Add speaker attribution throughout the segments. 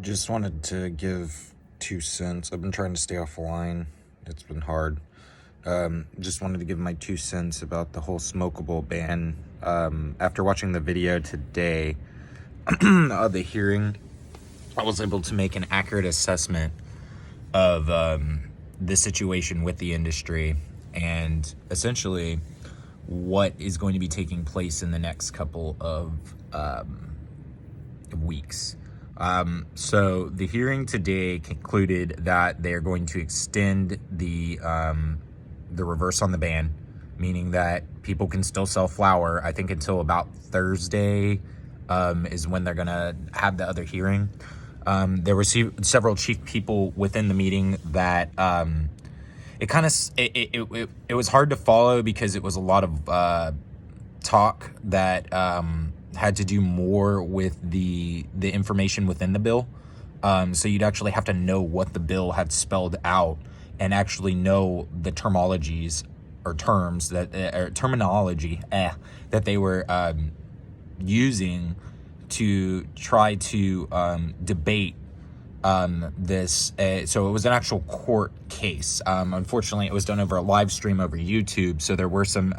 Speaker 1: Just wanted to give 2 cents. I've been trying to stay offline. It's been hard. Just wanted to give my 2 cents about the whole Smokeable ban. After watching the video today of the hearing, I was able to make an accurate assessment of the situation with the industry and essentially what is going to be taking place in the next couple of weeks. So the hearing today concluded that they are going to extend the reverse on the ban, meaning that people can still sell flower, I think until about Thursday is when they're gonna have the other hearing. There were several chief people within the meeting that it was hard to follow because it was a lot of talk that had to do more with the information within the bill. So you'd actually have to know what the bill had spelled out and actually know the terminologies or terms that terminology that they were using to try to debate this. So it was an actual court case. Unfortunately, it was done over a live stream over YouTube, so there were some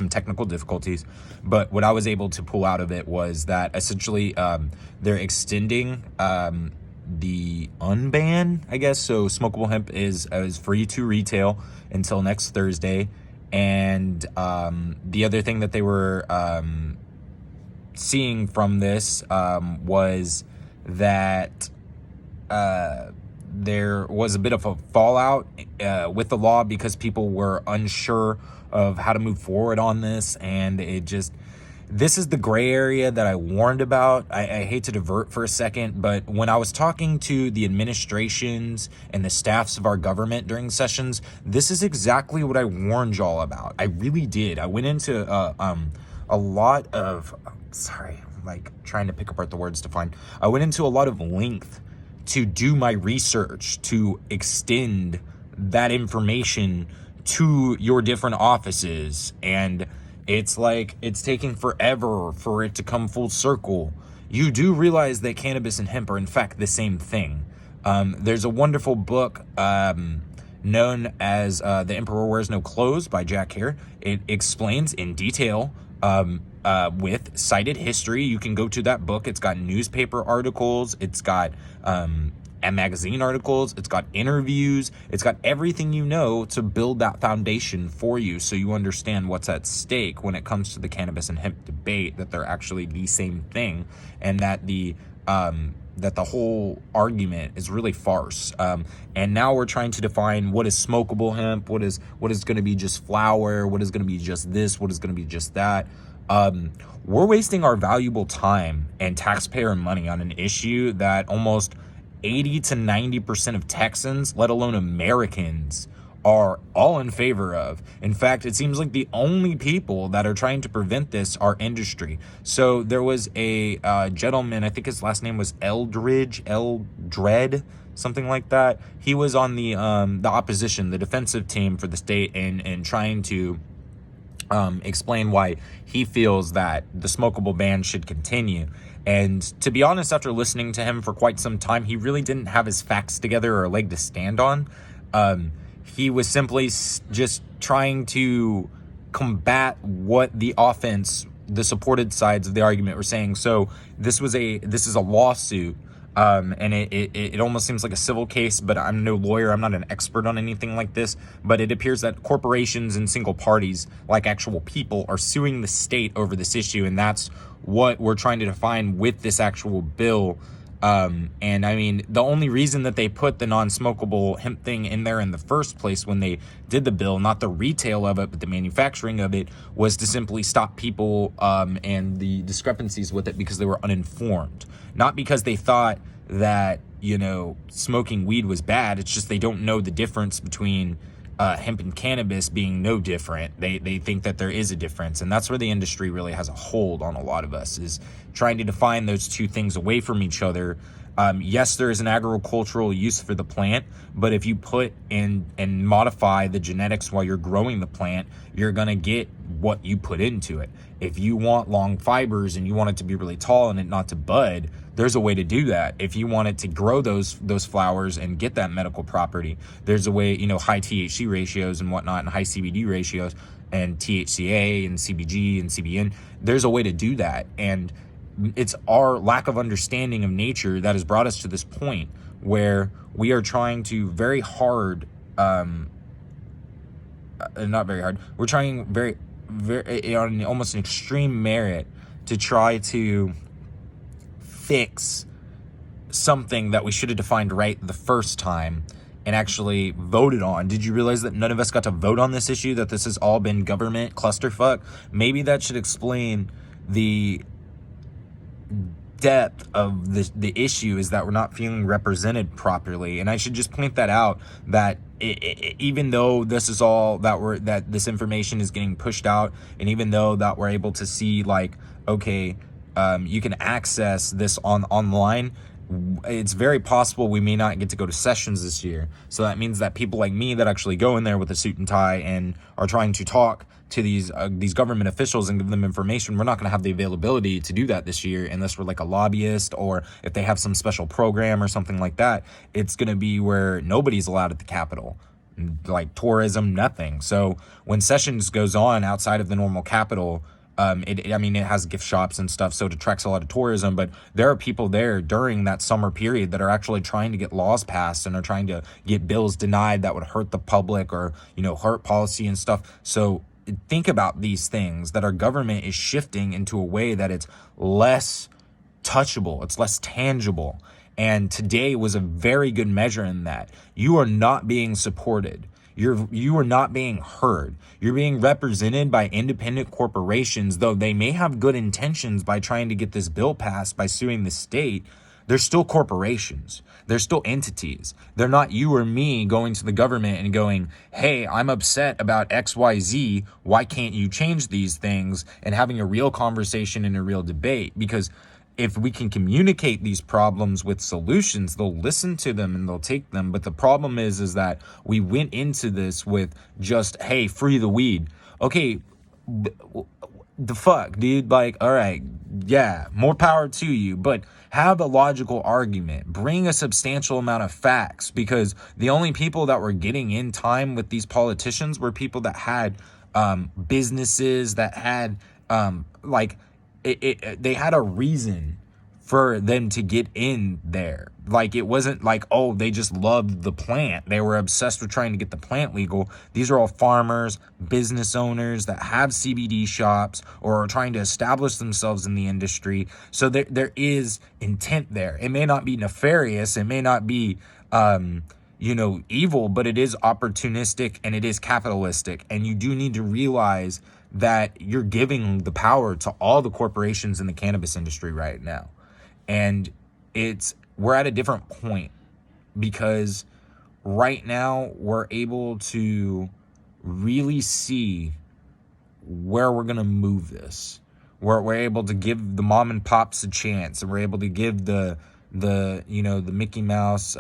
Speaker 1: technical difficulties. But what I was able to pull out of it was that essentially they're extending the unban, I guess. So smokable hemp is free to retail until next Thursday. And the other thing that they were seeing from this was that there was a bit of a fallout with the law because people were unsure of how to move forward on this, and this is the gray area that I warned about. I hate to divert for a second, but when I was talking to the administrations and the staffs of our government during sessions, this is exactly what I warned y'all about. I really did. I went into a lot of, sorry, I'm like trying to pick apart the words to find. I went into a lot of length to do my research, to extend that information to your different offices. And it's like, it's taking forever for it to come full circle. You do realize that cannabis and hemp are in fact the same thing. There's a wonderful book known as The Emperor Wears No Clothes by Jack Hare. It explains in detail with cited history. You can go to that book. It's got newspaper articles. It's got magazine articles. It's got interviews. It's got everything you know to build that foundation for you so you understand what's at stake when it comes to the cannabis and hemp debate, that they're actually the same thing, and that the whole argument is really farce. And now we're trying to define what is smokable hemp, what is going to be just flower, what is going to be just this, what is going to be just that. We're wasting our valuable time and taxpayer money on an issue that almost 80 to 90% of Texans, let alone Americans, are all in favor of. In fact, it seems like the only people that are trying to prevent this are industry. So there was a gentleman, I think his last name was Eldred, something like that. He was on the opposition, the defensive team for the state, and trying to explain why he feels that the smokable ban should continue. And to be honest, after listening to him for quite some time, he really didn't have his facts together or a leg to stand on. He was simply just trying to combat what the offense, the supported sides of the argument were saying. So this is a lawsuit. And it almost seems like a civil case, but I'm no lawyer. I'm not an expert on anything like this, but it appears that corporations and single parties, like actual people, are suing the state over this issue. And that's what we're trying to define with this actual bill. And I mean, the only reason that they put the non-smokable hemp thing in there in the first place when they did the bill, not the retail of it, but the manufacturing of it, was to simply stop people and the discrepancies with it because they were uninformed. Not because they thought that, smoking weed was bad. It's just they don't know the difference between hemp and cannabis being no different. They think that there is a difference, and that's where the industry really has a hold on a lot of us, is trying to define those two things away from each other. Yes, there is an agricultural use for the plant, but if you put in and modify the genetics while you're growing the plant, you're going to get what you put into it. If you want long fibers and you want it to be really tall and it not to bud, there's a way to do that. If you wanted to grow those flowers and get that medical property, there's a way, high THC ratios and whatnot, and high CBD ratios, and THCA and CBG and CBN. There's a way to do that. And it's our lack of understanding of nature that has brought us to this point where we are trying to very hard, not very hard, we're trying very on almost an extreme merit to try to fix something that we should have defined right the first time and actually voted on. Did you realize that none of us got to vote on this issue, that this has all been government clusterfuck? Maybe that should explain the depth of the issue, is that we're not feeling represented properly. And I should just point that out, that even though this is all that this information is getting pushed out, and even though that we're able to see, like, okay, you can access this online, it's very possible we may not get to go to sessions this year. So that means that people like me that actually go in there with a suit and tie and are trying to talk to these government officials and give them information, we're not going to have the availability to do that this year unless we're like a lobbyist, or if they have some special program or something like that. It's going to be where nobody's allowed at the Capitol, like tourism, nothing. So when sessions goes on outside of the normal Capitol, it has gift shops and stuff, so it attracts a lot of tourism, but there are people there during that summer period that are actually trying to get laws passed and are trying to get bills denied that would hurt the public, or, hurt policy and stuff. So think about these things, that our government is shifting into a way that it's less touchable, it's less tangible. And today was a very good measure in that. You are not being supported. You are not being heard. You're being represented by independent corporations, though they may have good intentions by trying to get this bill passed by suing the state. They're still corporations. They're still entities. They're not you or me going to the government and going, hey, I'm upset about XYZ. Why can't you change these things? And having a real conversation and a real debate. Because if we can communicate these problems with solutions, they'll listen to them and they'll take them. But the problem is that we went into this with just, hey, free the weed. Okay, the fuck, dude? Like, all right, yeah, more power to you, but have a logical argument. Bring a substantial amount of facts, because the only people that were getting in time with these politicians were people that had businesses, that had they had a reason for them to get in there. Like, it wasn't like, oh, they just loved the plant. They were obsessed with trying to get the plant legal. These are all farmers, business owners that have CBD shops or are trying to establish themselves in the industry. So there is intent there. It may not be nefarious. It may not be, evil, but it is opportunistic and it is capitalistic. And you do need to realize that you're giving the power to all the corporations in the cannabis industry right now. And we're at a different point, because right now we're able to really see where we're going to move this. We're able to give the mom and pops a chance, and we're able to give the Mickey Mouse,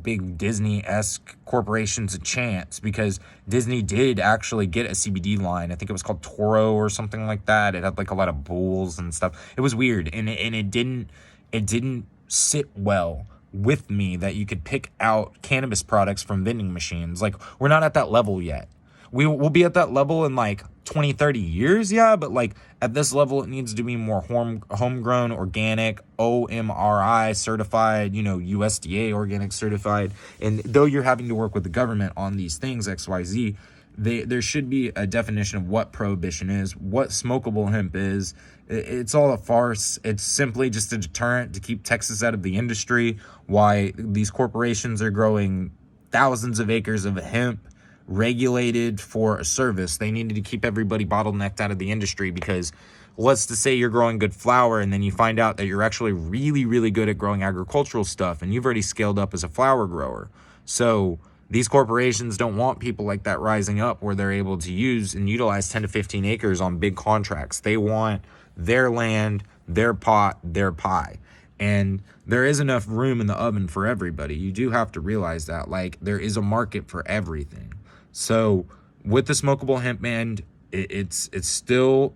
Speaker 1: big Disney-esque corporations a chance, because Disney did actually get a CBD line. I think it was called Toro or something like that. It had like a lot of bulls and stuff. It was weird, and it didn't sit well with me that you could pick out cannabis products from vending machines. Like, we're not at that level yet. We'll be at that level in like 20, 30 years, yeah, but like at this level, it needs to be more homegrown, organic, OMRI certified, USDA organic certified. And though you're having to work with the government on these things, XYZ, there should be a definition of what prohibition is, what smokable hemp is. It's all a farce. It's simply just a deterrent to keep Texas out of the industry. Why these corporations are growing thousands of acres of hemp regulated for a service. They needed to keep everybody bottlenecked out of the industry, because let's just say you're growing good flower and then you find out that you're actually really, really good at growing agricultural stuff, and you've already scaled up as a flower grower. So these corporations don't want people like that rising up where they're able to use and utilize 10 to 15 acres on big contracts. They want their land, their pot, their pie. And there is enough room in the oven for everybody. You do have to realize that, like, there is a market for everything. So with the smokable hemp band, it's still,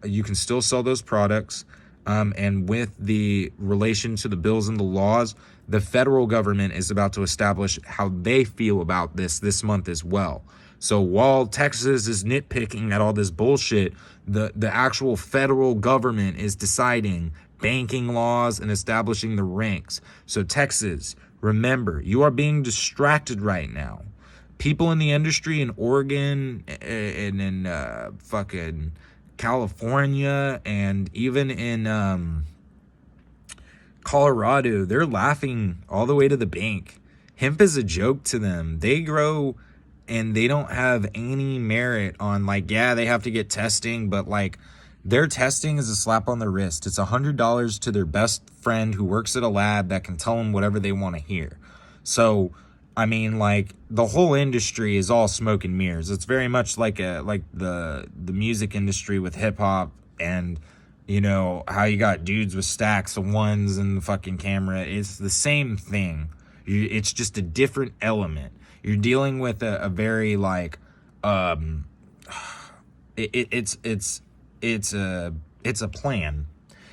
Speaker 1: you can still sell those products. And with the relation to the bills and the laws, the federal government is about to establish how they feel about this month as well. So while Texas is nitpicking at all this bullshit, the actual federal government is deciding banking laws and establishing the ranks. So Texas, remember, you are being distracted right now. People in the industry in Oregon and in fucking California and even in Colorado, they're laughing all the way to the bank. Hemp is a joke to them. They grow and they don't have any merit on, like, yeah, they have to get testing, but like their testing is a slap on the wrist. It's $100 to their best friend who works at a lab that can tell them whatever they want to hear. So I mean, like, the whole industry is all smoke and mirrors. It's very much like the music industry with hip hop, and you know how you got dudes with stacks of ones and the fucking camera. It's the same thing. It's just a different element. You're dealing with a very like it's a plan.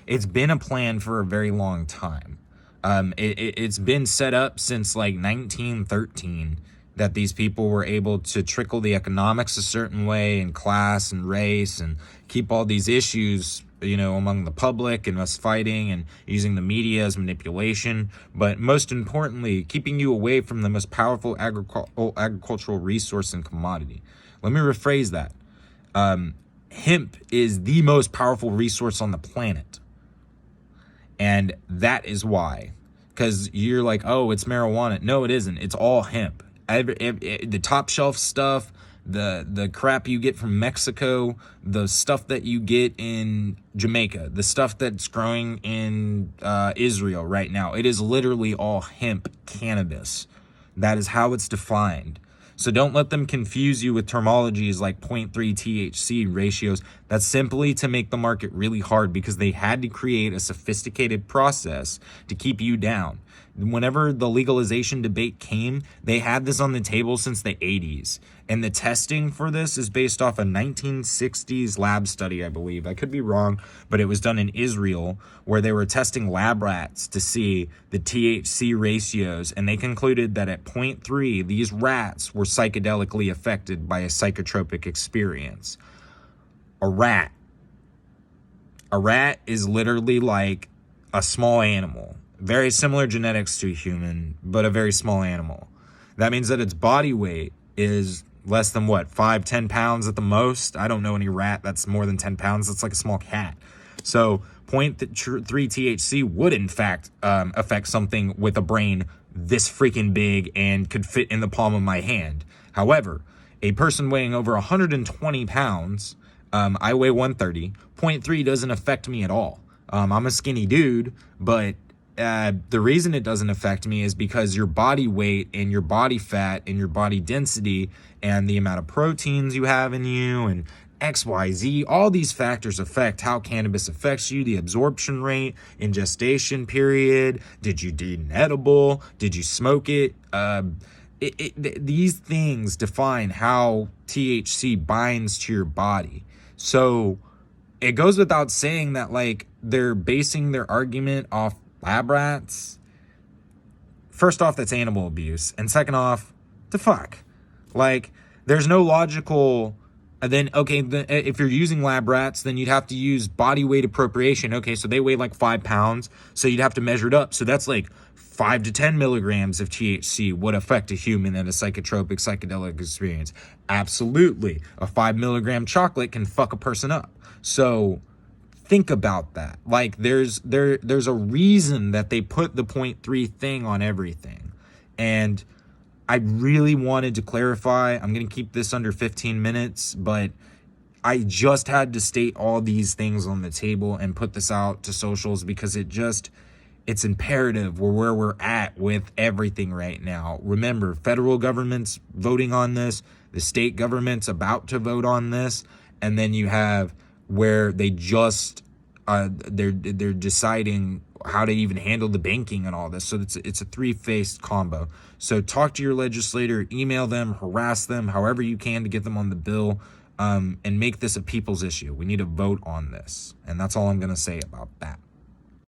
Speaker 1: It's been a plan for a very long time. It's been set up since like 1913 that these people were able to trickle the economics a certain way, and class and race, and keep all these issues, you know, among the public, and us fighting and using the media as manipulation. But most importantly, keeping you away from the most powerful agricultural resource and commodity. Let me rephrase that. Hemp is the most powerful resource on the planet. And that is why. Because you're like, oh, it's marijuana. No, it isn't. It's all hemp. The top shelf stuff, the crap you get from Mexico, the stuff that you get in Jamaica, the stuff that's growing in Israel right now, it is literally all hemp cannabis. That is how it's defined. So don't let them confuse you with terminologies like 0.3 THC ratios. That's simply to make the market really hard, because they had to create a sophisticated process to keep you down. Whenever the legalization debate came, they had this on the table since the 80s. And the testing for this is based off a 1960s lab study, I believe. I could be wrong, but it was done in Israel, where they were testing lab rats to see the THC ratios. And they concluded that at 0.3, these rats were psychedelically affected by a psychotropic experience. A rat is literally like a small animal. Very similar genetics to a human, but a very small animal. That means that its body weight is less than 5-10 pounds at the most. I don't know any rat that's more than 10 pounds. That's like a small cat. So 0.3 THC would in fact affect something with a brain this freaking big and could fit in the palm of my hand. However, a person weighing over 120 pounds, I weigh 130, 0.3 doesn't affect me at all. I'm a skinny dude, but the reason it doesn't affect me is because your body weight and your body fat and your body density and the amount of proteins you have in you and XYZ, all these factors affect how cannabis affects you, the absorption rate, ingestation period, did you eat an edible, did you smoke it? These things define how THC binds to your body. So it goes without saying that, like, they're basing their argument off lab rats. First off, that's animal abuse, and second off, the fuck, like, there's no logical. Then okay, if you're using lab rats, then you'd have to use body weight appropriation. Okay, so they weigh like 5 pounds, so you'd have to measure it up. So that's like 5 to 10 milligrams of THC would affect a human in a psychotropic psychedelic experience. Absolutely, a 5 milligram chocolate can fuck a person up. So think about that. Like, there's a reason that they put the 0.3 thing on everything. And I really wanted to clarify. I'm going to keep this under 15 minutes, but I just had to state all these things on the table and put this out to socials, because it's imperative. We're where we're at with everything right now. Remember, federal government's voting on this, the state government's about to vote on this, and then you have where they just they're deciding how to even handle the banking and all this. So it's a three-faced combo. So talk to your legislator, email them, harass them, however you can to get them on the bill. and make this a people's issue. We need to vote on this. And that's all I'm going to say about that.